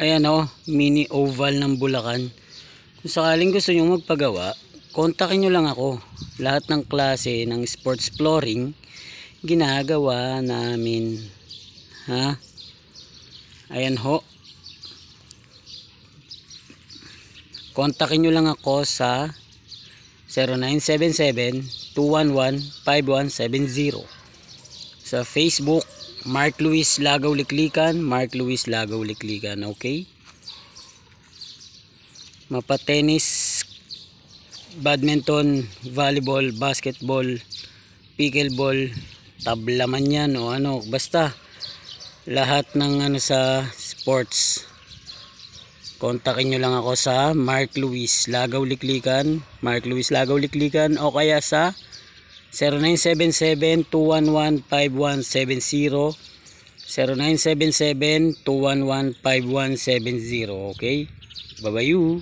Ayan o, mini oval ng Bulacan. Kung sakaling gusto nyo magpagawa, kontakin nyo lang ako. Lahat ng klase ng sports flooring ginagawa namin. Ha? Ayan ho. Kontakin nyo lang ako sa 0977-211-5170. Sa Facebook, Mark Luis Lagaw Liklikan, Mark Luis Lagaw Liklikan, okay? Mapa-tennis, badminton, volleyball, basketball, pickleball, tabla man yan o ano, basta lahat ng ano sa sports. Kontakin nyo lang ako sa Mark Luis Lagaw Liklikan, Mark Luis Lagaw Liklikan, o kaya sa 0977-211-5170, 0977-211-5170, okay? Bye-bye you.